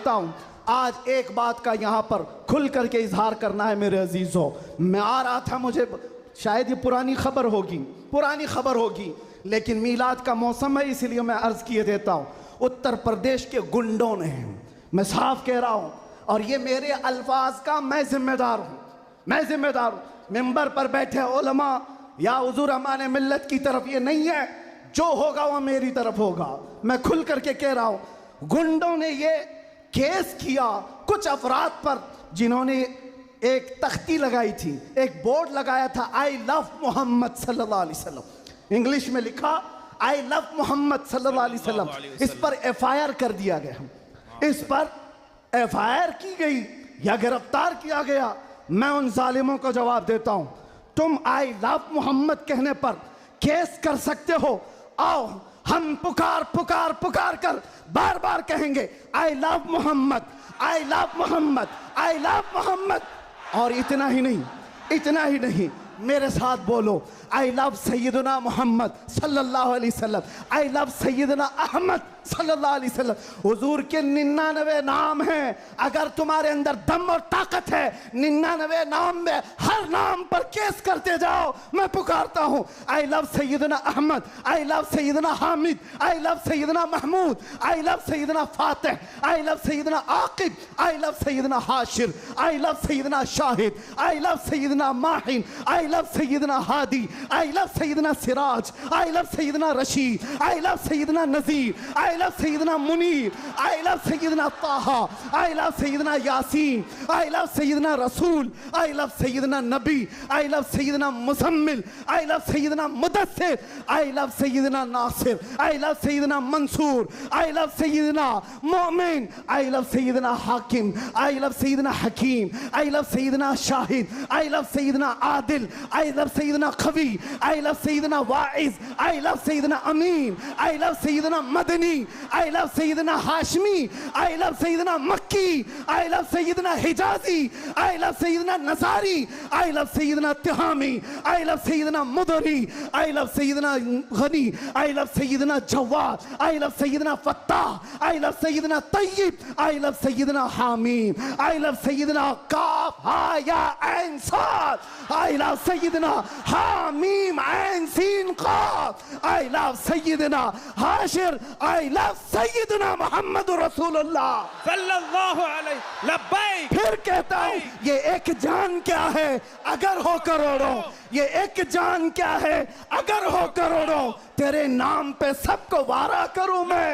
देखता हूँ। आज एक बात का यहाँ पर खुल करके इजहार करना है मेरे अजीज़ों। मैं आ रहा था, मुझे शायद ये पुरानी खबर होगी, लेकिन मीलाद का मौसम है इसलिए मैं अर्ज़ किए देता हूँ। उत्तर प्रदेश के गुंडों ने, मैं साफ कह रहा हूँ, और ये मेरे अल्फाज का मैं जिम्मेदार हूँ। मिंबर पर बैठे उलमा या हुजूर अमान मिल्लत की तरफ ये नहीं है, जो होगा वह मेरी तरफ होगा। मैं खुल करके कह रहा हूँ, गुंडों ने ये केस किया कुछ अफराद पर जिन्होंने एक तख्ती लगाई थी, एक बोर्ड लगाया था, आई लव मोहम्मद सल्लल्लाहु अलैहि वसल्लम, इंग्लिश में लिखा आई लव मोहम्मद सल्लल्लाहु अलैहि वसल्लम। इस पर FIR कर दिया गया, इस पर FIR की गई या गिरफ्तार किया गया। मैं उन जालिमों को जवाब देता हूं, तुम आई लव मोहम्मद कहने पर केस कर सकते हो, आओ हम पुकार कर बार बार कहेंगे I love Mohammed, I love Mohammed, I love Mohammed. और इतना ही नहीं, मेरे साथ बोलो, आई लव सैयदना मोहम्मद सल्लल्लाहु अलैहि वसल्लम, आई लव सैयदना अहमद सल्लल्लाहु अलैहि वसल्लम। हुजूर के 99 नाम हैं, अगर तुम्हारे अंदर दम और ताकत है, 99 नाम में हर नाम पर केस करते जाओ। मैं पुकारता हूँ, आई लव सैयदना अहमद, आई लव सैयदना हामिद, आई लव सैयदना महमूद, आई लव सैयदना फातिह, आई लव सैयदना आकिब, आई लव सैयदना हाशिर, आई लव सैयदना शाहिद, आई लव सैयदना माहिन, आई लव सैयदना हादी, आई लव सैयदना सिराज, आई लव सैयदना रशीद, आई लव सैयदना नज़ीर, आई लव सैयदना मुनीर, आई लव सैयदना ताहा, आई लव सैयदना यासीन, आई लव सैयदना रसूल, आई लव सैयदना नबी, आई लव सैयदना मुज़म्मिल, आई लव सैयदना मुदस्सिर, आई लव सैयदना नासिर, आई लव सैयदना मंसूर, आई लव सैयदना मोमिन, आई लव सैयदना हाकिम, आई लव सैयदना हकीम, आई लव सैयदना शाहिद, आई लव सैयदना आदिल, आई लव सैयदना खवी, आई लव सैयदना वाइज, आई लव सैयदना अमीन, आई लव सैयदना मदनी, आई लव सैयदना हाशमी, आई लव सैयदना मक्की, आई लव सैयदना हिजाजी, आई लव सैयदना नसारी, आई लव सैयदना तिहामी, आई लव सैयदना मुदरी, आई लव सैयदना गनी, आई लव सैयदना जवाद, आई लव सैयदना फत्ताह, आई लव सैयदना तय्यब, आई लव सैयदना हामीम, आई लव सैयदना काफ हा या ऐन साद, आई लव सैयदना हामीम ऐन सीन काफ, आई लव सैयदना हाशिर, आई लव सैयदना मोहम्मद रसूलुल्लाह सल्लल्लाहु अलैहि लब्बैक। फिर कहता हूं, ये एक जान क्या है अगर हो करोड़ों, ये एक जान क्या है अगर हो करोड़ों, तेरे नाम पे सबको वारा करूं मैं,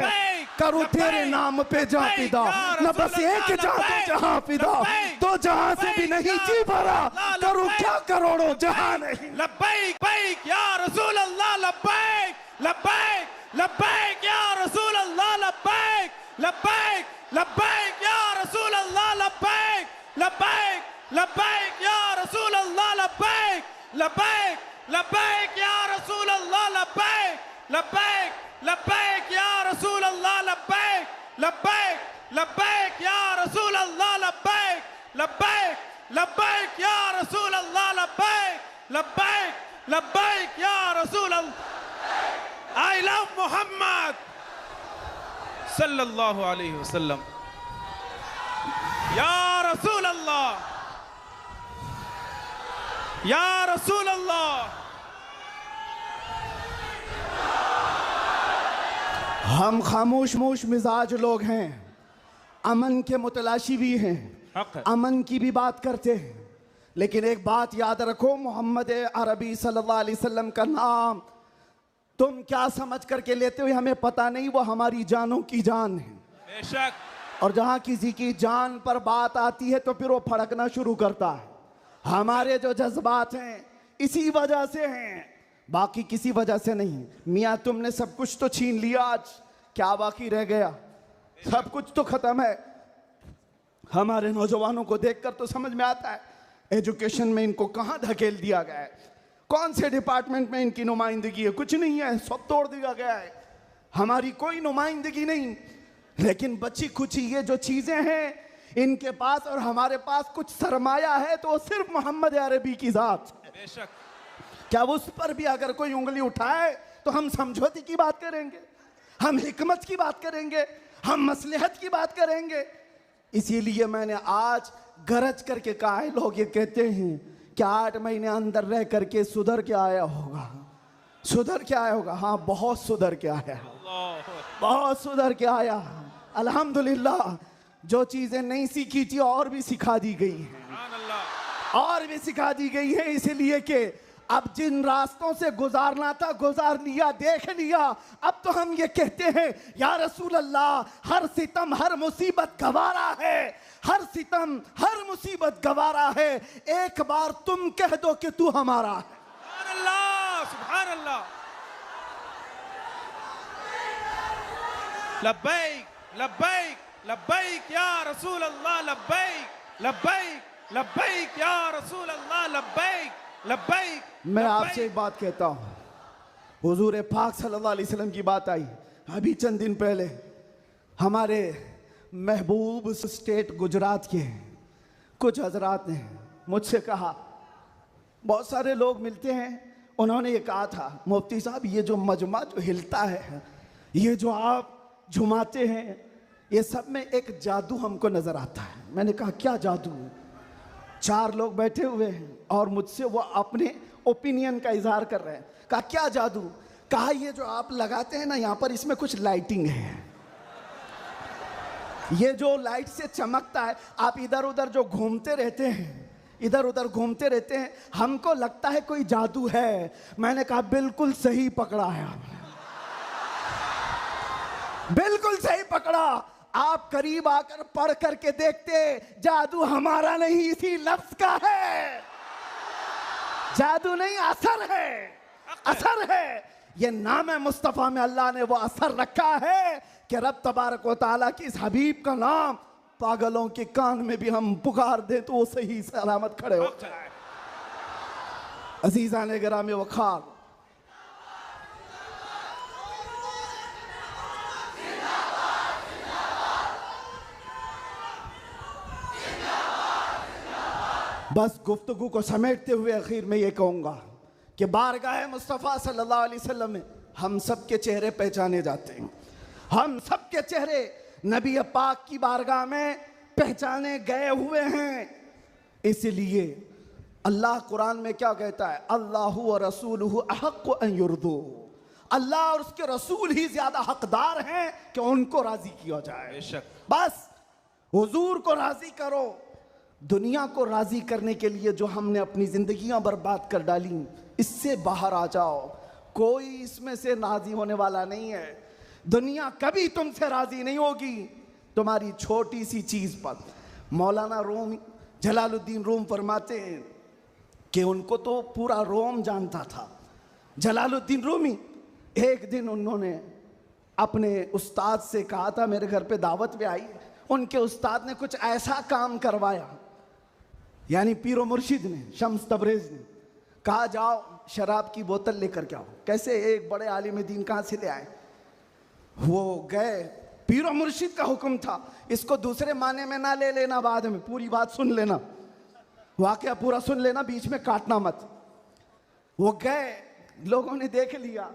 करूं तेरे नाम पे जहां फिदा, न बस एक जहां जहां फिदा, तो जहां से भी नहीं जी भरा, करूं क्या करोड़ों जहां नहीं। लब्बैक बैक या रसूल अल्लाह, लब्बैक लब्बैक लब्बैक या रसूल अल्लाह, लब्बैक लब्बैक लब्बैक या रसूल अल्लाह, लब्बैक लब्बैक लब्बैक या रसूल अल्लाह, लब्बैक लब्बैक लब्बैक या रसूल अल्लाह, लब्बैक लब्बैक लब्बैक या रसूल अल्लाह, लब्बैक लब्बैक लब्बैक या रसूल अल्लाह, लब्बैक लब्बैक लब्बैक या रसूल अल्लाह, लब्बैक लब्बैक लब्बैक या रसूल अल्लाह। आई लव मोहम्मद सल्लल्लाहु अलैहि वसल्लम या रसूल अल्लाह, या रसूल अल्लाह। हम खामोश मिजाज लोग हैं, अमन के मुतलाशी भी हैं, अमन की भी बात करते हैं, लेकिन एक बात याद रखो, मोहम्मद अरबी सल्लल्लाहु अलैहि वसल्लम का नाम तुम क्या समझ करके लेते हो हमें पता नहीं, वो हमारी जानों की जान है बेशक। और जहां किसी की जान पर बात आती है तो फिर वो फड़कना शुरू करता है। हमारे जो जज्बात हैं इसी वजह से हैं, बाकी किसी वजह से नहीं। मियाँ तुमने सब कुछ तो छीन लिया, आज क्या बाकी रह गया? सब कुछ तो खत्म है। हमारे नौजवानों को देखकर तो समझ में आता है एजुकेशन में इनको कहाँ धकेल दिया गया है, कौन से डिपार्टमेंट में इनकी नुमाइंदगी है, कुछ नहीं है, सब तोड़ दिया गया है, हमारी कोई नुमाइंदगी नहीं। लेकिन बची खुची ये जो चीजें हैं इनके पास और हमारे पास कुछ सरमाया है तो सिर्फ मोहम्मद अरबी की जात। बेशक। क्या उस पर भी अगर कोई उंगली उठाए तो हम समझौते की बात करेंगे, हम हिकमत की बात करेंगे, हम मसलहत की बात करेंगे। इसीलिए मैंने आज गरज करके कहा है। लोग ये कहते हैं कि 8 महीने अंदर रह करके सुधर के आया होगा, सुधर के आया होगा। हाँ, बहुत सुधर के आया, बहुत सुधर के आया। अल्हम्दुलिल्लाह, जो चीजें नहीं सीखी थी और भी सिखा दी गई हैं, और भी सिखा दी गई है। इसलिए कि अब जिन रास्तों से गुजारना था गुजार लिया, देख लिया। अब तो हम ये कहते हैं या रसूल अल्लाह, हर सितम हर मुसीबत गवारा है, हर सितम हर मुसीबत गवारा है। एक बार तुम कह दो कि तू हमारा है। सुभान अल्लाह, सुभान अल्लाह। लब्बैक लब्बैक लब्बैक या रसूल अल्लाह, लब्बैक लब्बैक लब्बैक या रसूल अल्लाह, लब्बैक लब्बैक। मैं आपसे एक बात कहता हूँ, हुजूर पाक सल्लल्लाहु अलैहि वसल्लम की बात आई अभी चंद दिन पहले। हमारे महबूब स्टेट गुजरात के कुछ हजरात ने मुझसे कहा, बहुत सारे लोग मिलते हैं, उन्होंने ये कहा था, मुफ्ती साहब ये जो मजमा जो हिलता है, ये जो आप झुमाते हैं, ये सब में एक जादू हमको नजर आता है। मैंने कहा क्या जादू? 4 लोग बैठे हुए हैं और मुझसे वो अपने ओपिनियन का इजहार कर रहे हैं। कहा क्या जादू? कहा ये जो आप लगाते हैं ना यहाँ पर, इसमें कुछ लाइटिंग है, ये जो लाइट से चमकता है, आप इधर उधर जो घूमते रहते हैं, इधर उधर घूमते रहते हैं, हमको लगता है कोई जादू है। मैंने कहा बिल्कुल सही पकड़ा है आपने, बिल्कुल सही पकड़ा। आप करीब आकर पढ़ करके देखते, जादू हमारा नहीं इसी लफ्ज का है। जादू नहीं, असर है, असर है। ये नाम है मुस्तफा में अल्लाह ने वो असर रखा है कि रब तबारक व तआला की इस हबीब का नाम पागलों के कान में भी हम पुकार दे तो वो सही सलामत खड़े हो जाए। अजीजा ने गिरामी वखार, बस गुफ्तगू को समेटते हुए आखिर में ये कहूँगा कि बारगाह मुस्तफ़ा सल्लल्लाहु अलैहि वसल्लम में हम सब के चेहरे पहचाने जाते हैं। हम सब के चेहरे नबी पाक की बारगाह में पहचाने गए हुए हैं। इसलिए अल्लाह कुरान में क्या कहता है? अल्लाहु व रसूलुहु अहक्कु अन युर्दू। अल्लाह और उसके रसूल ही ज्यादा हकदार हैं कि उनको राजी किया जाए। बेशक। बस हुजूर को राजी करो। दुनिया को राजी करने के लिए जो हमने अपनी जिंदगियां बर्बाद कर डाली, इससे बाहर आ जाओ। कोई इसमें से राजी होने वाला नहीं है। दुनिया कभी तुमसे राजी नहीं होगी तुम्हारी छोटी सी चीज पर। मौलाना रूम जलालुद्दीन रूम फरमाते हैं कि उनको तो पूरा रोम जानता था। जलालुद्दीन रूमी, एक दिन उन्होंने अपने उस्ताद से कहा था, मेरे घर पे दावत पे आई। उनके उस्ताद ने कुछ ऐसा काम करवाया, यानी पीरो मुर्शिद ने, शम्स तबरेज ने कहा जाओ शराब की बोतल लेकर के आओ। कैसे? एक बड़े आलिम दीन कहाँ से ले आए? वो गए, पीरो मुर्शिद का हुक्म था। इसको दूसरे माने में ना ले लेना, बाद में पूरी बात सुन लेना, वाकया पूरा सुन लेना, बीच में काटना मत। वो गए, लोगों ने देख लिया,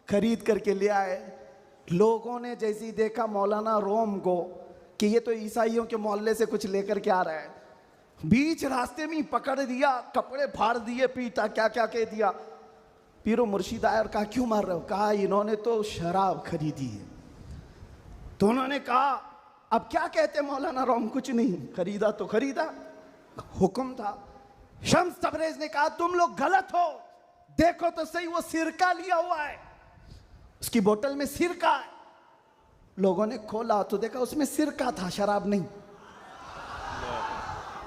खरीद करके ले आए। लोगों ने जैसे ही देखा मौलाना रोम को कि ये तो ईसाइयों के मोहल्ले से कुछ लेकर के आ रहा है, बीच रास्ते में पकड़ दिया, कपड़े फाड़ दिए, पीटा, क्या क्या कह दिया। पीरो मुर्शिद आया और कहा क्यों मार रहे हो? कहा इन्होंने तो शराब खरीदी है। तो उन्होंने कहा अब क्या कहते मौलाना रोम? कुछ नहीं, खरीदा तो खरीदा, हुक्म था। शम्स तबरेज ने कहा तुम लोग गलत हो, देखो तो सही, वो सिरका लिया हुआ है, उसकी बोतल में सिरका है। लोगों ने खोला तो देखा उसमें सिरका था, शराब नहीं।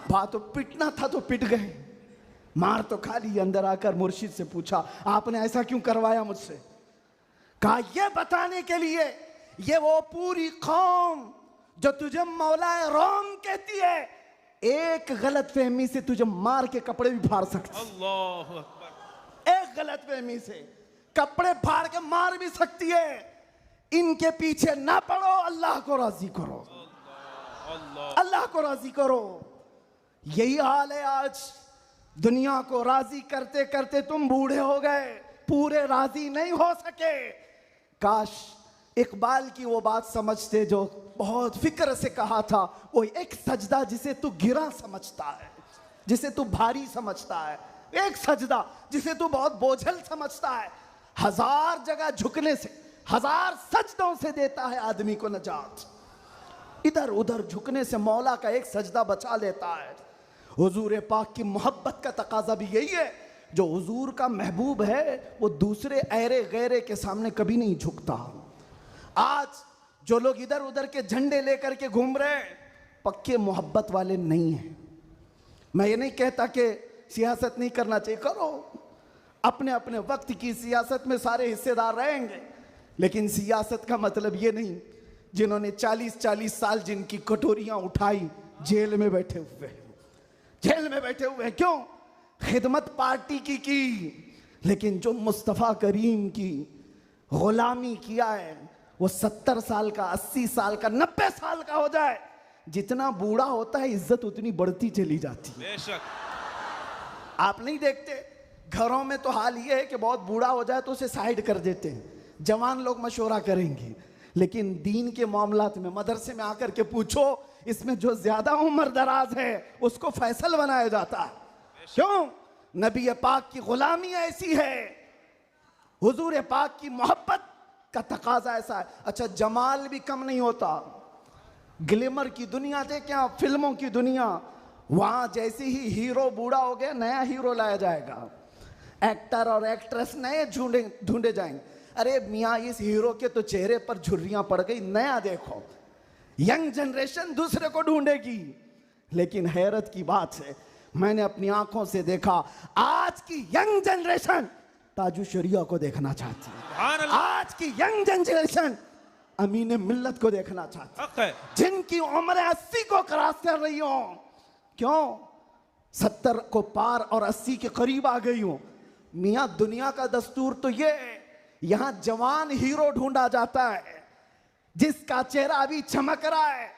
बात तो पिटना था तो पिट गए, मार तो खा ली। अंदर आकर मुर्शिद से पूछा आपने ऐसा क्यों करवाया मुझसे? कहा ये बताने के लिए, ये वो पूरी कौम जो तुझे मौलाए रोम कहती है, एक गलत फहमी से तुझे मार के कपड़े भी फाड़ सकती। अल्लाहु अकबर। एक गलत फहमी से कपड़े फाड़ के मार भी सकती है। इनके पीछे ना पड़ो, अल्लाह को राजी करो, अल्लाह को राजी करो। यही हाल है आज। दुनिया को राजी करते करते तुम बूढ़े हो गए, पूरे राजी नहीं हो सके। काश इकबाल की वो बात समझते जो बहुत फिक्र से कहा था, वो एक सजदा जिसे तू गिरा समझता है, जिसे तू भारी समझता है, एक सजदा जिसे तू बहुत बोझल समझता है, 1000 जगह झुकने से, 1000 सजदों से देता है आदमी को नजात। इधर उधर झुकने से मौला का एक सजदा बचा लेता है। हुजूर पाक की मोहब्बत का तकाजा भी यही है, जो हुजूर का महबूब है वो दूसरे ऐरे गैरे के सामने कभी नहीं झुकता। आज जो लोग इधर उधर के झंडे लेकर के घूम रहे हैं, पक्के मोहब्बत वाले नहीं हैं। मैं ये नहीं कहता कि सियासत नहीं करना चाहिए, करो, अपने अपने वक्त की सियासत में सारे हिस्सेदार रहेंगे, लेकिन सियासत का मतलब ये नहीं जिन्होंने 40-40 साल जिनकी कटोरियां उठाई जेल में बैठे हुए, जेल में बैठे हुए। क्यों? खिदमत पार्टी की, लेकिन जो मुस्तफ़ा करीम की गुलामी किया है, वो 70 साल का, 80 साल का, 90 साल का हो जाए, जितना बूढ़ा होता है इज्जत उतनी बढ़ती चली जाती है। बेशक। आप नहीं देखते घरों में तो हाल ये है कि बहुत बूढ़ा हो जाए तो उसे साइड कर देते हैं, जवान लोग मशवरा करेंगे, लेकिन दीन के मामलात में मदरसे में आकर के पूछो, इसमें जो ज्यादा उम्र दराज है उसको फैसल बनाया जाता है। क्यों? नबी पाक की गुलामी ऐसी है, हुजूर पाक की मोहब्बत का तकाजा ऐसा है। अच्छा, जमाल भी कम नहीं होता, ग्लैमर की दुनिया देखें आप, फिल्मों की दुनिया, वहां जैसे ही हीरो बूढ़ा हो गया नया हीरो लाया जाएगा, एक्टर और एक्ट्रेस नए ढूंढे जाएंगे। अरे मियाँ, इस हीरो के तो चेहरे पर झुर्रियां पड़ गई, नया देखो। यंग जनरेशन दूसरे को ढूंढेगी। लेकिन हैरत की बात है, मैंने अपनी आंखों से देखा, आज की यंग जनरेशन ताजु शरिया को देखना चाहती है। आज की यंग जनरेशन अमीन मिल्लत को देखना चाहती है, जिनकी उम्र 80 को क्रॉस कर रही हो। क्यों? 70 को पार और 80 के करीब आ गई हूं। मियां, दुनिया का दस्तूर तो ये है, यहां जवान हीरो ढूंढा जाता है जिसका चेहरा अभी चमक रहा है।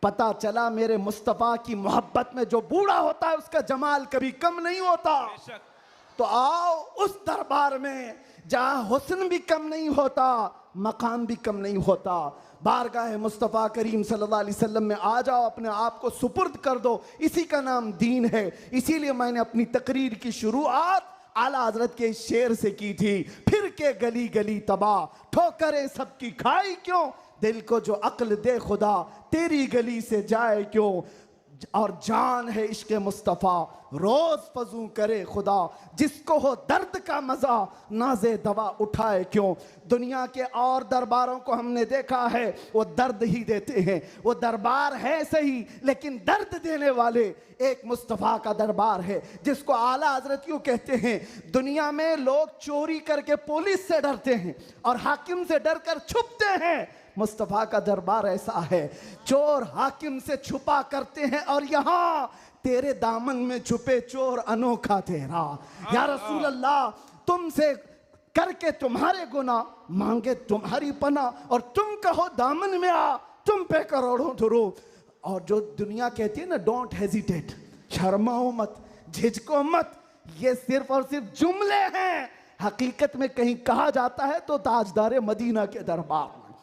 पता चला मेरे मुस्तफा की मोहब्बत में जो बूढ़ा होता है उसका जमाल कभी कम नहीं होता। तो आओ उस दरबार में जहां हुस्न भी कम नहीं होता, मकाम भी कम नहीं होता। बारगाह मुस्तफ़ा करीम सल्लल्लाहु अलैहि वसल्लम में आ जाओ, अपने आप को सुपुर्द कर दो, इसी का नाम दीन है। इसीलिए मैंने अपनी तकरीर की शुरुआत आला हजरत के शेर से की थी, फिर के गली गली तबाह, ठोकरें सबकी खाई क्यों, दिल को जो अक्ल दे खुदा, तेरी गली से जाए क्यों, और जान है इश्क मुस्तफ़ा, रोज फजू करे खुदा, जिसको हो दर्द का मजा नाजे दवा उठाए क्यों। दुनिया के और दरबारों को हमने देखा है, वो दर्द ही देते हैं, वो दरबार है सही लेकिन दर्द देने वाले एक मुस्तफ़ा का दरबार है, जिसको आला हजरत क्यों कहते हैं। दुनिया में लोग चोरी करके पुलिस से डरते हैं और हाकिम से डर कर छुपते हैं, मुस्तफ़ा का दरबार ऐसा है, चोर हाकिम से छुपा करते हैं और यहाँ तेरे दामन में छुपे चोर अनोखा तेरा। या रसूल अल्लाह, तुमसे करके तुम्हारे गुनाह, मांगे तुम्हारी पनाह, और तुम कहो दामन में आ, तुम पे करोड़ों दुरूद। और जो दुनिया कहती है ना, डोंट हेजिटेट, शर्माओ मत, झिझको मत, ये सिर्फ और सिर्फ जुमले हैं। हकीकत में कहीं कहा जाता है तो ताजदार मदीना के दरबार में,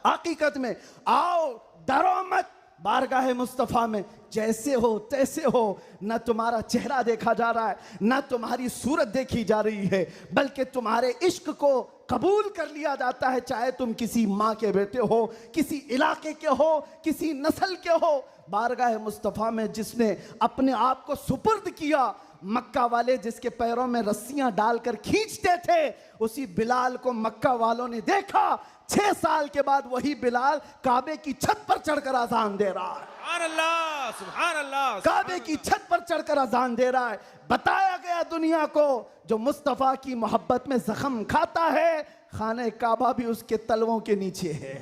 हकीकत में आओ, डरो मत, बारगाह मुस्तफ़ा में जैसे हो तैसे हो। न तुम्हारा चेहरा देखा जा रहा है, न तुम्हारी सूरत देखी जा रही है, बल्कि तुम्हारे इश्क को कबूल कर लिया जाता है, चाहे तुम किसी माँ के बेटे हो, किसी इलाके के हो, किसी नस्ल के हो। बारगाह मुस्तफ़ा में जिसने अपने आप को सुपुर्द किया, मक्का वाले जिसके पैरों में रस्सियां डालकर खींचते थे, उसी बिलाल को मक्का वालों ने देखा। 6 साल के बाद वही बिलाल काबे की छत पर चढ़कर अजान दे रहा है। सुभान अल्लाह, सुभान अल्लाह। काबे की छत पर चढ़कर अजान दे रहा है। बताया गया दुनिया को, जो मुस्तफ़ा की मोहब्बत में जख्म खाता है, खाने काबा भी उसके तलवों के नीचे है,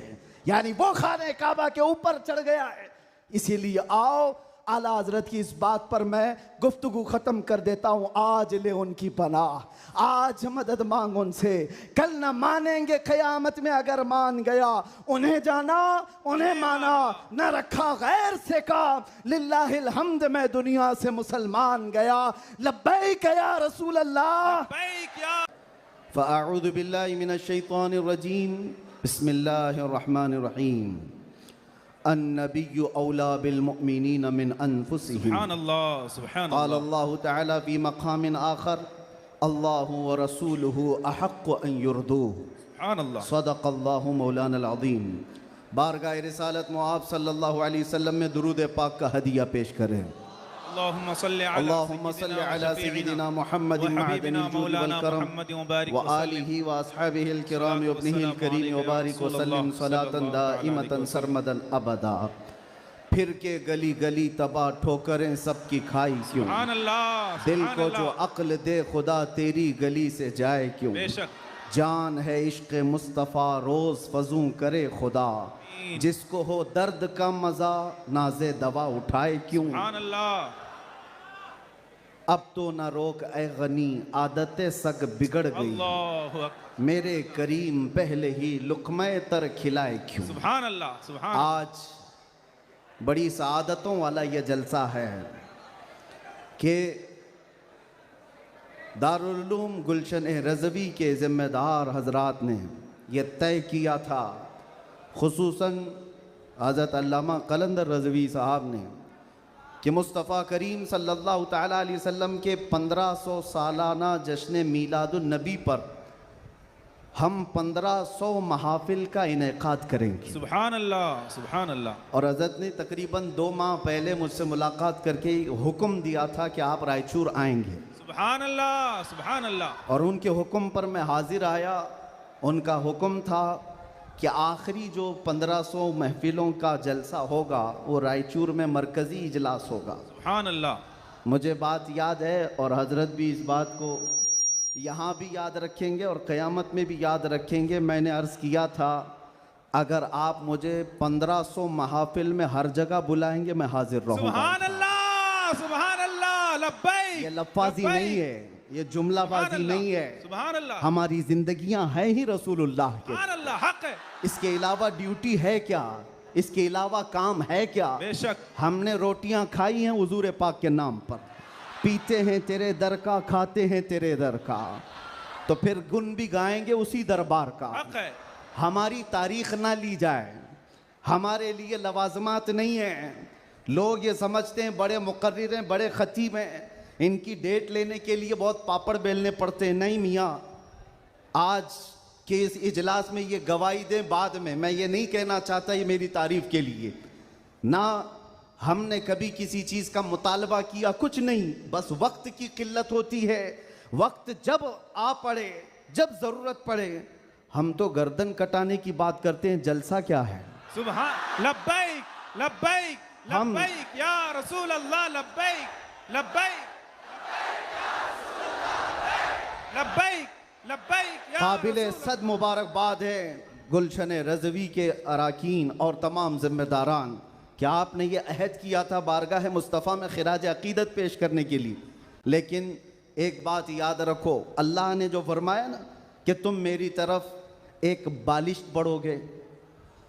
यानी वो खाने काबा के ऊपर चढ़ गया है। इसीलिए आओ, आला हजरत की इस बात पर मैं गुफ्तगू खत्म कर देता हूं। आज ले उनकी पनाह, आज मदद मांग उनसे, कल न मानेंगे क़यामत में अगर मान गया। उन्हें जाना, उन्हें माना, न रखा गैर से काम, लिल्लाहिल हम्द मैं दुनिया से मुसलमान गया। लब्बैक या रसूल अल्लाह, लब्बैक या। फ़अऊज़ु बिल्लाहि मिनश शैतानिर रजीम, बिस्मिल्लाहिर्रहमानिर्रहीम। अन्नबिय्यु औला बिलमुमिनीन मिन अनफुसिहिम। सुभान अल्लाह, सुभान क़ाल अल्लाह। अल्लाहु तआला फ़ी मक़ामिन आख़र अल्लाहु व रसूलुहु अहक़्क़ु अन युरदूह। सुभान अल्लाह। सदक़ल्लाहु मौलाना अज़ीम। बारगाह रिसालत में आप सल्लल्लाहु अलैहि वसल्लम में दुरूद पाक का हदिया पेश करें। अल्लाहुम्मा सल्लि अला सय्यिदिना मुहम्मदिन मअदनिल जूद वल करम व आलिहि व अस्हाबिहिल किराम व इब्निहिल करीम व बारिक व सल्लिम सलातन दाइमतन सरमदन अबदा। फिर के गली गली तबाह ठोकरें सबकी खाई क्यों, सुभान अल्लाह। दिल को जो अक्ल दे खुदा तेरी गली से जाए क्यों। बेशक जान है इश्क मुस्तफ़ा रोज़ फजूं करे खुदा, जिसको हो दर्द का मज़ा नाज़े दवा उठाए क्यों। सुभान अल्लाह। अब तो न रोक ए गनी आदतें सग बिगड़ गई, अल्लाहु अकबर। मेरे करीम पहले ही लुक़्मे तर खिलाए क्यों। सुभान अल्लाह, सुभान। आज बड़ी सआदतों वाला ये जलसा है कि दारुल उलूम गुलशन रज़वी के ज़िम्मेदार हज़रात ने यह तय किया था, खुसूसन हज़रत अल्लामा कलंदर रज़वी साहब ने, कि मुस्तफ़ा करीम सल्लल्लाहु तआला अलैहि वसल्लम के 1500 सालाना जश्न मीलादुन नबी पर हम 1500 महाफिल का इनेकाद करेंगे। सुभान अल्लाह, सुभान अल्लाह। और हज़रत ने तकरीबन 2 माह पहले मुझसे मुलाकात करके हुक्म दिया था कि आप रायचूर आएंगे। सुभान अल्लाह, सुभान अल्लाह। और उनके हुक्म पर मैं हाजिर आया। उनका हुक्म था कि आखिरी जो 1500 महफिलों का जलसा होगा वो रायचूर में मरकज़ी इजलास होगा। सुभान अल्लाह। मुझे बात याद है और हज़रत भी इस बात को यहाँ भी याद रखेंगे और क़यामत में भी याद रखेंगे। मैंने अर्ज़ किया था अगर आप मुझे 1500 महाफिल में हर जगह बुलाएंगे मैं हाजिर रहूँगा। सुभान अल्लाह, सुभान अल्लाह। लब्बैक। ये लफ्ज़ी नहीं है, ये जुमलाबाजी नहीं है। सुभान अल्लाह। हमारी जिंदगियां हैं ही रसूलुल्लाह के। सुभान अल्लाह, हक है। इसके अलावा ड्यूटी है क्या, इसके अलावा काम है क्या। बेशक। हमने रोटियां खाई हैं हुजूर पाक के नाम पर, पीते हैं तेरे दर का, खाते हैं तेरे दर का, तो फिर गुन भी गाएंगे उसी दरबार का। हक है। हमारी तारीख ना ली जाए, हमारे लिए लवाजमात नहीं है। लोग ये समझते हैं बड़े मुकर्रिर हैं, बड़े खतीब हैं, इनकी डेट लेने के लिए बहुत पापड़ बेलने पड़ते हैं। नहीं मियाँ, आज के इस इजलास में ये गवाही दें बाद में। मैं ये नहीं कहना चाहता ये मेरी तारीफ के लिए, ना हमने कभी किसी चीज़ का मुतालबा किया, कुछ नहीं, बस वक्त की किल्लत होती है। वक्त जब आ पड़े, जब ज़रूरत पड़े, हम तो गर्दन कटाने की बात करते हैं, जलसा क्या है। सुभान। लब्बैक, लब्बैक, लब्बैक या रसूल अल्लाह। लब्बैक, लब्बैक, लब्बैक, लब्बैक। काबिल सद मुबारकबाद है गुलशन रज़वी के अराकीन और तमाम जिम्मेदारान कि आपने ये अहद किया था बारगाह मुस्तफ़ा में खिराज अक़ीदत पेश करने के लिए। लेकिन एक बात याद रखो, अल्लाह ने जो फरमाया ना कि तुम मेरी तरफ एक बालिश बढ़ोगे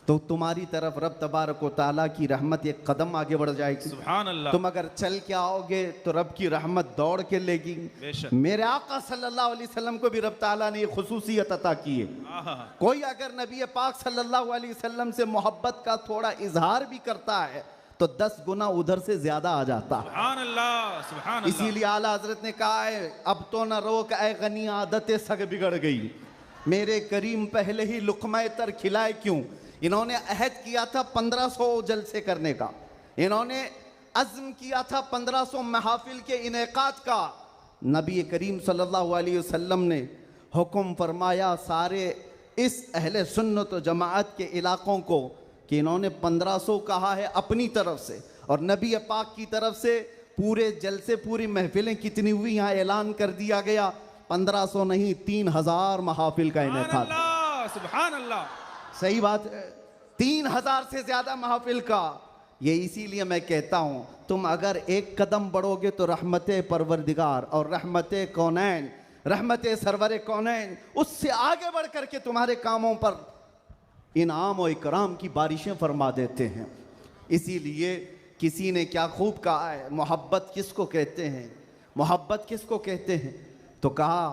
तो तुम्हारी तरफ रब तबारक व तआला की रहमत एक कदम आगे बढ़ जाएगी। सुभान अल्लाह। तुम अगर चल के आओगे तो रब की रहमत दौड़ के लेगी। बेशक। मेरे आका सल्लल्लाहु अलैहि वसल्लम को भी रब ताला ने ये खुसूसियत अता की है। कोई अगर नबी पाक सल्लल्लाहु अलैहि वसल्लम से मोहब्बत का थोड़ा इजहार भी करता है तो 10 गुना उधर से ज्यादा आ जाता है। सुभान अल्लाह, सुभान अल्लाह। इसीलिए आला हजरत ने कहा है अब तो न रोक ऐ गनी आदतें सग बिगड़ गई, मेरे करीम पहले ही लुक़्मा तर खिलाए क्यों। इन्होंने अहद किया था 1500 जलसे करने का, इन्होंने अज़्म किया था 1500 महफिल के इनेकाद का। नबी करीम सल्लल्लाहु अलैहि वसल्लम ने हुक्म फरमाया सारे इस अहले सुन्नत व जमाअत के इलाक़ों को कि इन्होंने 1500 कहा है अपनी तरफ से, और नबी पाक की तरफ से पूरे जलसे पूरी महफिलें कितनी हुई यहाँ ऐलान कर दिया गया। 1500 नहीं 3000 महाफिल का इनेकाद। सुभान अल्लाह। सही बात है, 3000 से ज्यादा महफिल का। ये इसीलिए मैं कहता हूँ तुम अगर एक कदम बढ़ोगे तो रहमत परवरदिगार और रहमत कौनैन, रहमत सरवर कौनैन उससे आगे बढ़ करके तुम्हारे कामों पर इनाम और इकराम की बारिशें फरमा देते हैं। इसीलिए किसी ने क्या खूब कहा है, मोहब्बत किसको कहते हैं, मोहब्बत किसको कहते हैं, तो कहा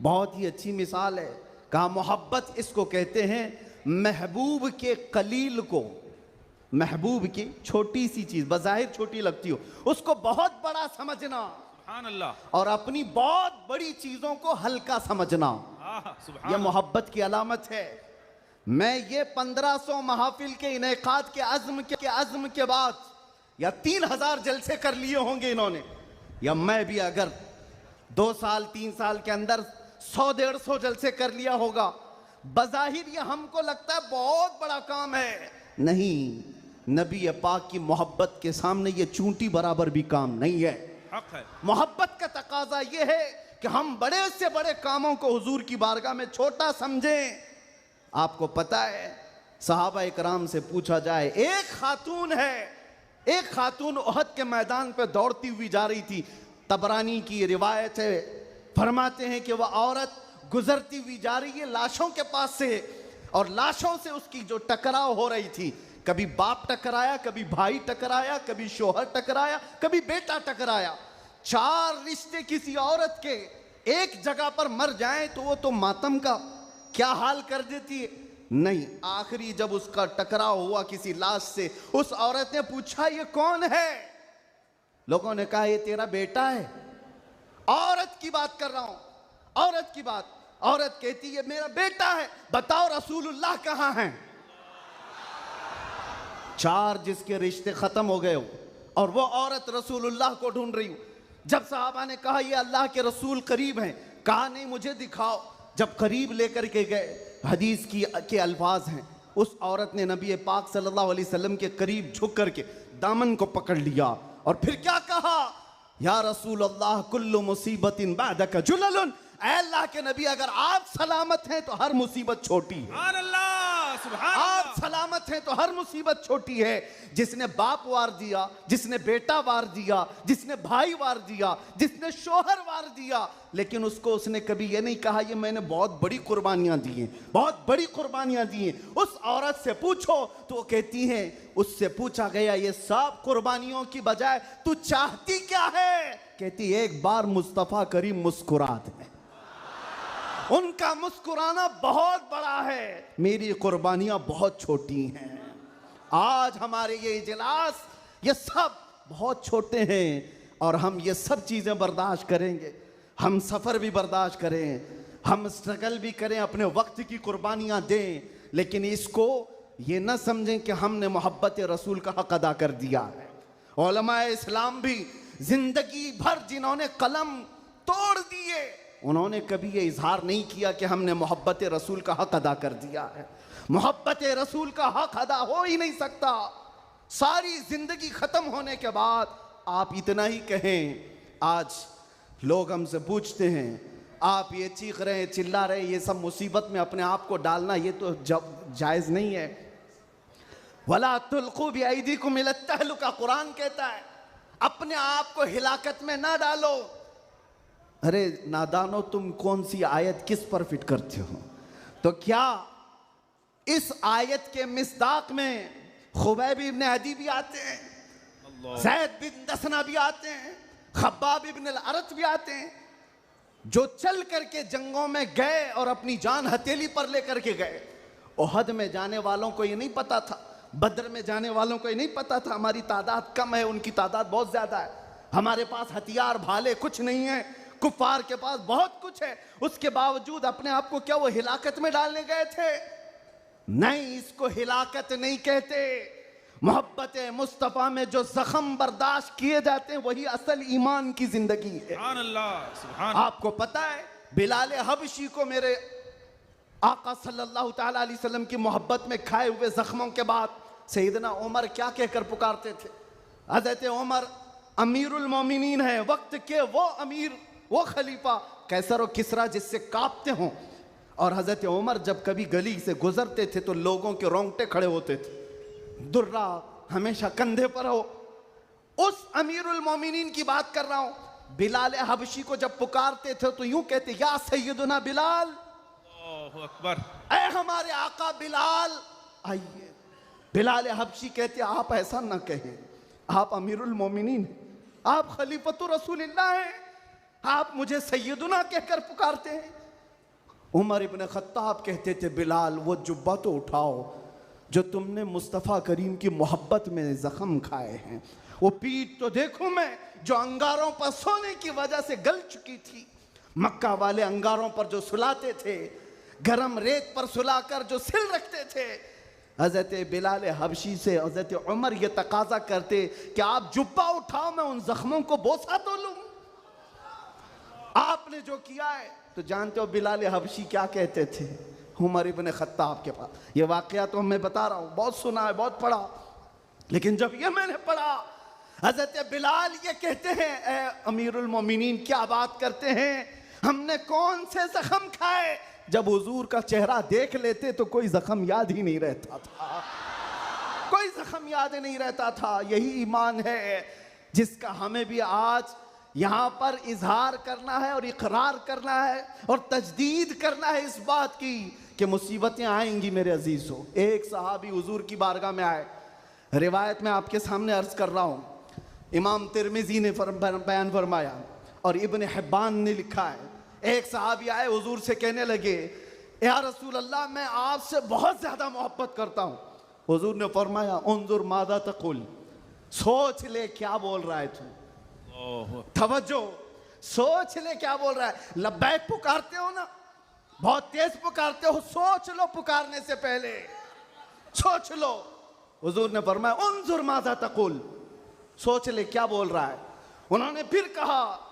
बहुत ही अच्छी मिसाल है, कहा मोहब्बत इसको कहते हैं महबूब के कलील को, महबूब की छोटी सी चीज बज़ाहिर छोटी लगती हो उसको बहुत बड़ा समझना, सुभान अल्लाह, और अपनी बहुत बड़ी चीजों को हल्का समझना, सुभान यह मोहब्बत की अलामत है। मैं ये 1500 महफिल के इनेकाद के अज़्म के बाद या 3000 जलसे कर लिए होंगे इन्होंने, या मैं भी अगर 2 साल 3 साल के अंदर 100-150 जलसे कर लिया होगा, बज़ाहिर ये हमको लगता है बहुत बड़ा काम है। नहीं, नबी पाक की मोहब्बत के सामने ये चूंटी बराबर भी काम नहीं है। हक है। मोहब्बत का तकाजा ये है कि हम बड़े से बड़े कामों को हुजूर की बारगाह में छोटा समझें। आपको पता है सहाबा इकराम से पूछा जाए, एक खातून उहद के मैदान पे दौड़ती हुई जा रही थी, तबरानी की रिवायत है, फरमाते हैं कि वह औरत गुजरती हुई जा रही है लाशों के पास से, और लाशों से उसकी जो टकराव हो रही थी, कभी बाप टकराया, कभी भाई टकराया, कभी शोहर टकराया, कभी बेटा टकराया। 4 रिश्ते किसी औरत के एक जगह पर मर जाएं तो वो तो मातम का क्या हाल कर देती है। नहीं, आखिरी जब उसका टकराव हुआ किसी लाश से, उस औरत ने पूछा ये कौन है? लोगों ने कहा ये तेरा बेटा है। औरत की बात कर रहा हूं, औरत की बात। औरत कहती है मेरा बेटा है, बताओ रसूलुल्लाह कहां हैं? 4 जिसके रिश्ते खत्म हो गए हो और वो औरत रसूलुल्लाह को ढूंढ रही हो। जब साहबा ने कहा ये अल्लाह के रसूल करीब हैं, कहा नहीं मुझे दिखाओ। जब करीब लेकर के गए, हदीस के अल्फाज हैं, उस औरत ने नबी पाक सल्लल्लाहु अलैहि वसल्लम के करीब झुक करके दामन को पकड़ लिया और फिर क्या कहा, या रसूल अल्लाह कुल्लु मुसीबतिन बादका जुललुन, ऐ अल्लाह के नबी अगर आप सलामत हैं तो हर मुसीबत छोटी है। सुभान अल्लाह, सुभान आप अल्लाह। सलामत हैं तो हर मुसीबत छोटी है। जिसने बाप वार दिया, जिसने बेटा वार दिया, जिसने भाई वार दिया, जिसने शोहर वार दिया, लेकिन उसको उसने कभी ये नहीं कहा ये मैंने बहुत बड़ी कुर्बानियां दी हैं, बहुत बड़ी कुर्बानियां दी हैं। उस औरत से पूछो तो वो कहती है, उससे पूछा गया ये सब कुर्बानियों की बजाय तू चाहती क्या है? कहती एक बार मुस्तफा करीम मुस्कुरा दे। उनका मुस्कुराना बहुत बड़ा है, मेरी कुर्बानियां बहुत छोटी हैं। आज हमारे ये इजलास ये सब बहुत छोटे हैं और हम ये सब चीज़ें बर्दाश्त करेंगे। हम सफ़र भी बर्दाश्त करें, हम स्ट्रगल भी करें, अपने वक्त की कुर्बानियां दें, लेकिन इसको ये ना समझें कि हमने मोहब्बत रसूल का हक अदा कर दिया है। उलमाए इस्लाम भी जिंदगी भर जिन्होंने कलम तोड़ दिए, उन्होंने कभी ये इजहार नहीं किया कि हमने मोहब्बत रसूल का हक अदा कर दिया है। मोहब्बत रसूल का हक अदा हो ही नहीं सकता। सारी जिंदगी खत्म होने के बाद आप इतना ही कहें। आज लोग हमसे पूछते हैं आप ये चीख रहे हैं, चिल्ला रहे हैं, ये सब मुसीबत में अपने आप को डालना ये तो जायज़ नहीं है। वला तुल्कू बिअयदीकुम इला तहलुका, कुरान कहता है अपने आप को हिलाकत में ना डालो। अरे नादानो, तुम कौन सी आयत किस पर फिट करते हो? तो क्या इस आयत के मिस्दाक में खुबैब इब्न अदी भी आते हैं, ज़ैद बिन दसना भी आते हैं, खब्बाब इब्न अल-अरत भी आते हैं, जो चल करके जंगों में गए और अपनी जान हथेली पर लेकर के गए। ओहद में जाने वालों को ये नहीं पता था, बद्र में जाने वालों को ये नहीं पता था हमारी तादाद कम है, उनकी तादाद बहुत ज्यादा है, हमारे पास हथियार भाले कुछ नहीं है, कुफार के पास बहुत कुछ है। उसके बावजूद अपने आप को क्या वो हिलाकत में डालने गए थे? नहीं, इसको हिलाकत नहीं कहते। मोहब्बत मुस्तफ़ा में जो जख्म बर्दाश्त किए जाते हैं वही असल ईमान की जिंदगी है। सुभान अल्लाह, सुभान। आपको पता है बिलाल हबशी को मेरे आका सल्लल्लाहु ताला अलैहि वसल्लम की मोहब्बत में खाए हुए जख्मों के बाद सैयदना उमर क्या कहकर पुकारते थे? हज़रत उमर अमीरुल मोमिनीन है, वक्त के वो अमीर, वो खलीफा, कैसर और किसरा जिससे कांपते हों। और हज़रत उमर जब कभी गली से गुजरते थे तो लोगों के रोंगटे खड़े होते थे, दुर्रा हमेशा कंधे पर हो। उस अमीरुल मोमिनीन की बात कर रहा हूं। बिलाल हबशी को जब पुकारते थे तो यूं कहते, या सैयदुना बिलाल, अल्लाहु अकबर, ऐ हमारे आका बिलाल आइए। बिलाल हबशी कहते, आप ऐसा ना कहें, आप अमीरुल मोमिनीन हैं, आप खलीफतुर रसूलिल्लाह हैं, आप मुझे सैयदुना कहकर पुकारते हैं। उमर इब्न खत्ताब कहते थे, बिलाल वो जुब्बा तो उठाओ जो तुमने मुस्तफ़ा करीम की मोहब्बत में ज़ख्म खाए हैं, वो पीठ तो देखूं मैं जो अंगारों पर सोने की वजह से गल चुकी थी। मक्का वाले अंगारों पर जो सुलाते थे, गरम रेत पर सुलाकर जो सिल रखते थे। हज़रत बिलाल हबशी से हज़रत उमर ये तकाजा करते कि आप जुब्बा उठाओ, मैं उन जख्मों को बोसा तो लूं। आपने जो किया है तो जानते हो बिलाल हबशी क्या कहते थे उमर इब्न खत्ताब के पास। ये वाकया तो मैं बता रहा हूँ, बहुत सुना है, बहुत पढ़ा, लेकिन जब ये मैंने पढ़ा, हज़रत बिलाल ये कहते हैं, ए अमीरुल मोमिनीन क्या बात करते हैं, हमने कौन से जख्म खाए। जब हुजूर का चेहरा देख लेते तो कोई जख्म याद ही नहीं रहता था, कोई जख्म याद नहीं रहता था। यही ईमान है जिसका हमें भी आज यहाँ पर इजहार करना है और इकरार करना है और तजदीद करना है इस बात की कि मुसीबतें आएंगी मेरे अजीज़ों। एक सहाबी हुजूर की बारगाह में आए, रिवायत में आपके सामने अर्ज कर रहा हूँ, इमाम तिरमिज़ी ने बयान फरमाया और इब्न हिब्बान ने लिखा है। एक सहाबी आए, हुजूर से कहने लगे, या रसूल अल्लाह मैं आपसे बहुत ज़्यादा मोहब्बत करता हूँ। हुजूर ने फरमाया, उन्जुर मादा तकुल, सोच ले क्या बोल रहा है तू, तवज्जो, सोच ले क्या बोल रहा है। लब्बैक पुकारते हो ना, बहुत तेज पुकारते हो, सोच लो पुकारने से पहले, सोच लो। हुजूर ने फरमाया, उन्जुर मादा तकुल, सोच ले क्या बोल रहा है। उन्होंने फिर कहा,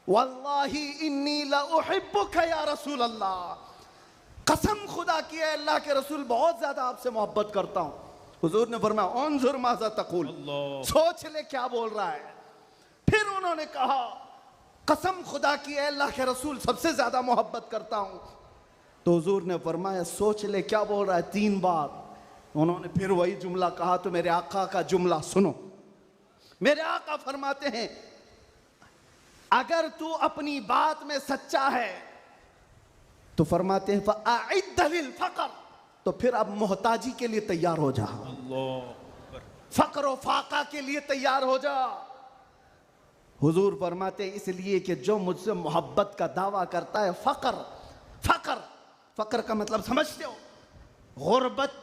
वल्लाही इन्नी ला उहिब्बुका या रसूल अल्लाह, कसम खुदा की है अल्लाह के रसूल बहुत ज्यादा आपसे मोहब्बत करता हूं। हुजूर ने फरमाया, उन्जुर माज़ा तकुल, सोच ले क्या बोल रहा है। फिर उन्होंने कहा, कसम खुदा की है अल्लाह के रसूल सबसे ज्यादा मोहब्बत करता हूं। तो हुजूर ने फरमाया, सोच ले क्या बोल रहा है, 3 बार। उन्होंने फिर वही जुमला कहा। तो मेरे आका का जुमला सुनो, मेरे आका फरमाते हैं, अगर तू अपनी बात में सच्चा है तो फरमाते हैं फ़अइद्द लिल फ़क़र, तो फिर अब मोहताजी के लिए तैयार हो जा, फ़क़र व फ़ाक़ा के लिए तैयार हो जा। हुजूर फरमाते हैं, इसलिए कि जो मुझसे मोहब्बत का दावा करता है, फ़क़र, फ़क़र, फ़क़र का मतलब समझते हो, गुर्बत,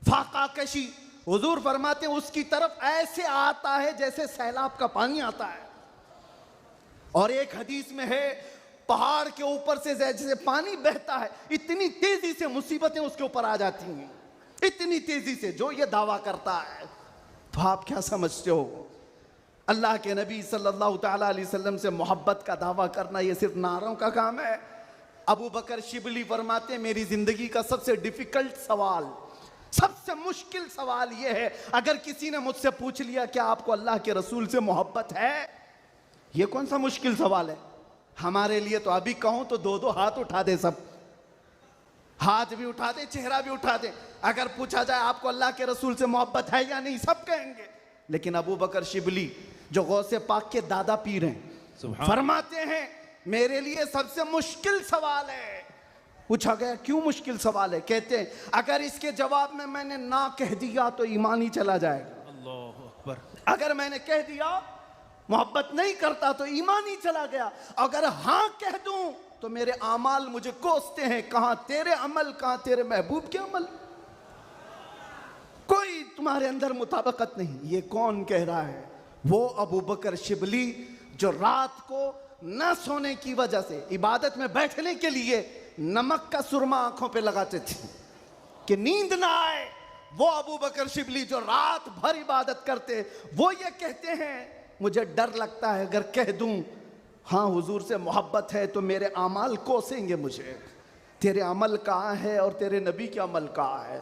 फ़ाक़ा कशी। हुजूर फरमाते हैं उसकी तरफ ऐसे आता है जैसे सैलाब का पानी आता है। और एक हदीस में है, पहाड़ के ऊपर से जैसे पानी बहता है, इतनी तेजी से मुसीबतें उसके ऊपर आ जाती हैं, इतनी तेजी से, जो ये दावा करता है। तो आप क्या समझते हो, अल्लाह के नबी सल्लल्लाहु तआला अलैहि वसल्लम से मोहब्बत का दावा करना ये सिर्फ नारों का काम है। अबू बकर शिबली फरमाते, मेरी जिंदगी का सबसे डिफिकल्ट सवाल, सबसे मुश्किल सवाल ये है, अगर किसी ने मुझसे पूछ लिया कि आपको अल्लाह के रसूल से मोहब्बत है, ये कौन सा मुश्किल सवाल है हमारे लिए। तो अभी कहूं तो 2-2 हाथ उठा दे, सब हाथ भी उठा दे, चेहरा भी उठा दे। अगर पूछा जाए आपको अल्लाह के रसूल से मोहब्बत है या नहीं, सब कहेंगे। लेकिन अबू बकर शिबली जो गौसे पाक के दादा पीर हैं, फरमाते हैं मेरे लिए सबसे मुश्किल सवाल है। पूछा गया क्यों मुश्किल सवाल है, कहते हैं अगर इसके जवाब में मैंने ना कह दिया तो ईमान ही चला जाएगा। अल्लाहु अकबर। अगर मैंने कह दिया मोहब्बत नहीं करता तो ईमान ही चला गया, अगर हाँ कह दूं तो मेरे आमाल मुझे कोसते हैं, कहां तेरे अमल, कहां तेरे महबूब के अमल, कोई तुम्हारे अंदर मुताबिकत नहीं। ये कौन कह रहा है, वो अबू बकर शिबली जो रात को न सोने की वजह से इबादत में बैठने के लिए नमक का सुरमा आंखों पे लगाते थे कि नींद ना आए। वो अबू बकर शिबली जो रात भर इबादत करते, वो ये कहते हैं मुझे डर लगता है अगर कह दूं हाँ हुजूर से मोहब्बत है तो मेरे अमाल कोसेंगे मुझे, तेरे अमल कहाँ है और तेरे नबी के अमल कहाँ है।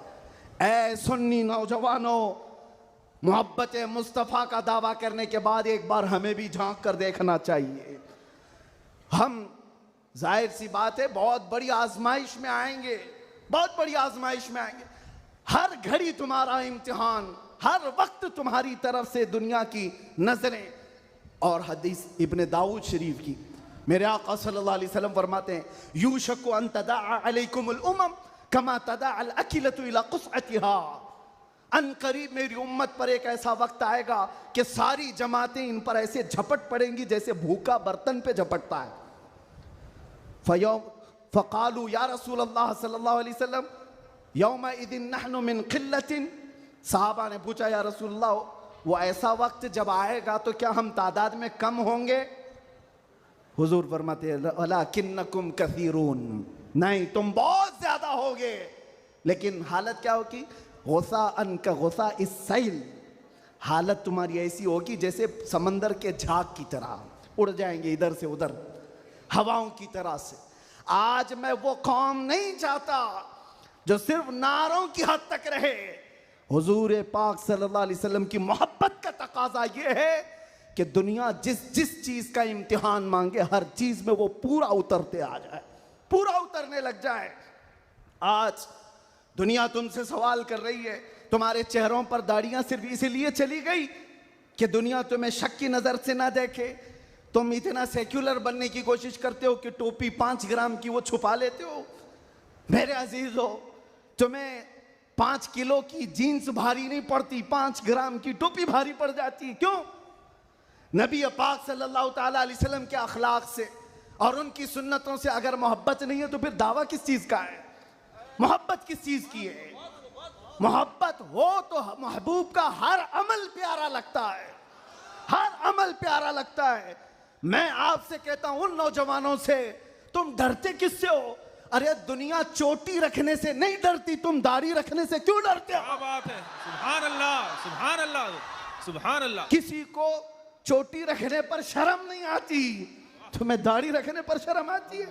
ऐ सुन्नी नौजवानों, मोहब्बत मुस्तफ़ा का दावा करने के बाद एक बार हमें भी झांक कर देखना चाहिए। हम जाहिर सी बात है बहुत बड़ी आजमाइश में आएंगे, बहुत बड़ी आजमाइश में आएंगे। हर घड़ी तुम्हारा इम्तिहान, हर वक्त तुम्हारी तरफ से दुनिया की नजरें। और हदीस इब्ने दाऊद शरीफ की मेरे आका सल्लल्लाहु अलैहि वसल्लम फरमाते हैं, यूशकु अन तदाअ अलैकुमुल उमम कमा तदाअल अकिलतु इला क़ुस्अतिहा। अन करीब मेरी उम्मत पर एक ऐसा वक्त आएगा कि सारी जमातें इन पर ऐसे झपट पड़ेंगी जैसे भूखा बर्तन पे झपटता है। फ़क़ालू या रसूल अल्लाह सल्लल्लाहु अलैहि वसल्लम यौमइज़िन नहनु मिन क़िल्लतिन। साहबा ने पूछा या रसूल अल्लाह, वो ऐसा वक्त जब आएगा तो क्या हम तादाद में कम होंगे? हुजूर फरमाते हैं वलाकिन्नकुम कसीरून, नहीं तुम बहुत ज्यादा होगे, लेकिन हालत क्या होगी? गुस्सा अनका गुस्सा इस सैल, हालत तुम्हारी ऐसी होगी जैसे समंदर के झाग की तरह, उड़ जाएंगे इधर से उधर हवाओं की तरह से। आज मैं वो कौम नहीं चाहता जो सिर्फ नारों की हद तक रहे। हुजूर पाक सल्लल्लाहु अलैहि वसल्लम की मोहब्बत का तकाजा ये है कि दुनिया जिस जिस चीज का इम्तिहान मांगे हर चीज में वो पूरा उतरते आ जाए, पूरा उतरने लग जाए। आज दुनिया तुमसे सवाल कर रही है, तुम्हारे चेहरों पर दाढ़ियां सिर्फ इसलिए चली गई कि दुनिया तुम्हें शक की नजर से ना देखे। तुम इतना सेक्युलर बनने की कोशिश करते हो कि टोपी 5 ग्राम की वो छुपा लेते हो। मेरे अजीजों, तुम्हें 5 किलो की जीन्स भारी नहीं पड़ती, 5 ग्राम की टोपी भारी पड़ जाती है। क्यों? नबी पाक सल्लल्लाहु ताला अलैहि वसल्लम के अखलाक से और उनकी सुन्नतों से अगर मोहब्बत नहीं है तो फिर दावा किस चीज का है? मोहब्बत किस चीज की है? मोहब्बत हो तो महबूब का हर अमल प्यारा लगता है, हर अमल प्यारा लगता है। मैं आपसे कहता हूं उन नौजवानों से, तुम डरते किससे हो? अरे दुनिया चोटी रखने से नहीं डरती, तुम दाढ़ी रखने से क्यों डरते हो? क्या बात है, सुभान अल्लाह, सुभान अल्लाह, सुभान अल्लाह। किसी को चोटी रखने पर शर्म नहीं आती, तुम्हें दाढ़ी रखने पर शर्म आती है?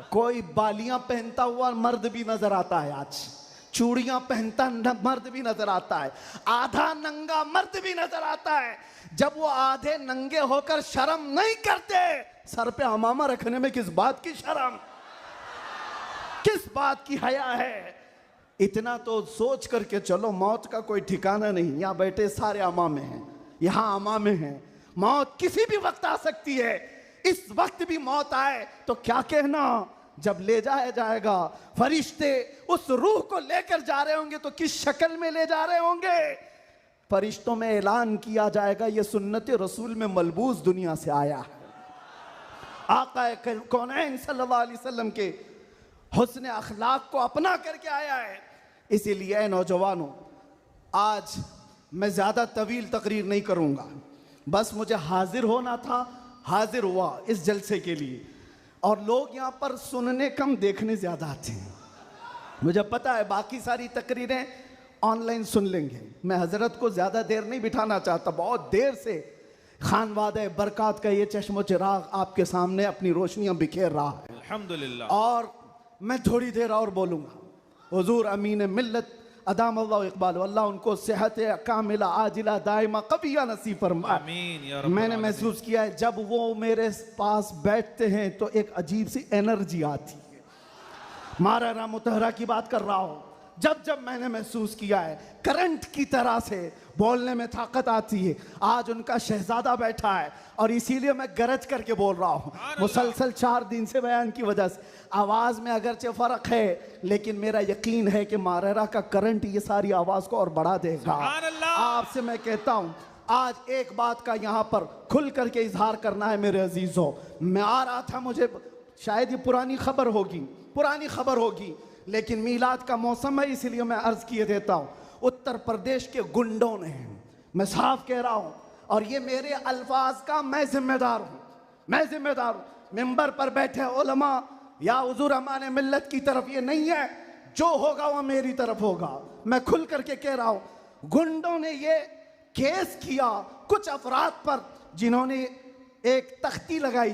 कोई बालियां पहनता हुआ मर्द भी नजर आता है, आज चूड़ियां पहनता मर्द भी नजर आता है, आधा नंगा मर्द भी नजर आता है। जब वो आधे नंगे होकर शर्म नहीं करते, सर पे अमामा रखने में किस बात की शर्म, किस बात की हया है? इतना तो सोच करके चलो, मौत का कोई ठिकाना नहीं। यहाँ बैठे सारे अमामे हैं, यहाँ अमामे हैं, मौत किसी भी वक्त आ सकती है। इस वक्त भी मौत आए तो क्या कहना, जब ले जाया जाएगा फरिश्ते उस रूह को लेकर जा रहे होंगे तो किस शक्ल में ले जा रहे होंगे? फरिश्तों में ऐलान किया जाएगा ये सुन्नत रसूल में मलबूस दुनिया से आया है, आका कौनैन सल्लल्लाहु अलैहि वसल्लम के हुस्न अखलाक को अपना करके आया है। इसीलिए नौजवानों, आज मैं ज़्यादा तवील तकरीर नहीं करूँगा, बस मुझे हाजिर होना था, हाजिर हुआ इस जलसे के लिए। और लोग यहाँ पर सुनने कम, देखने ज़्यादा आते हैं। मुझे पता है बाकी सारी तकरीरें ऑनलाइन सुन लेंगे। मैं हज़रत को ज़्यादा देर नहीं बिठाना चाहता, बहुत देर से खानवादे बरक़ात का ये चश्मो चिराग आपके सामने अपनी रोशनियाँ बिखेर रहा है, अल्हम्दुलिल्लाह। और मैं थोड़ी देर और बोलूँगा। हुजूर अमीन मिल्लत अदाम अल्लाह इकबाल, अल्लाह उनको सेहत कामिला आजिला दाइमा कबिया नसीब फरमाए। आमीन या रब्बल मैंने आलमीन। महसूस किया है जब वो मेरे पास बैठते हैं तो एक अजीब सी एनर्जी आती है। मारा मुतहरा की बात कर रहा हूँ, जब जब मैंने महसूस किया है करंट की तरह से बोलने में ताकत आती है। आज उनका शहजादा बैठा है और इसीलिए मैं गरज करके बोल रहा हूँ। मुसलसल 4 दिन से बयान की वजह से आवाज़ में अगरचे फ़र्क है, लेकिन मेरा यकीन है कि मारेरा का करंट ये सारी आवाज़ को और बढ़ा देगा। आपसे मैं कहता हूँ, आज एक बात का यहाँ पर खुल करके इजहार करना है मेरे अजीज़ों। मैं आ रहा था, मुझे शायद ये पुरानी खबर होगी, लेकिन मीलाद का मौसम है इसलिए मैं अर्ज़ किए देता हूँ। उत्तर प्रदेश के गुंडों ने, मैं साफ कह रहा हूँ, और ये मेरे अल्फाज का मैं जिम्मेदार हूँ। मिंबर पर बैठे उलमा या हुजूर अमाने मिल्लत की तरफ ये नहीं है, जो होगा वह मेरी तरफ होगा। मैं खुल करके कह रहा हूँ, गुंडों ने ये केस किया कुछ अफराद पर जिन्होंने एक तख्ती लगाई।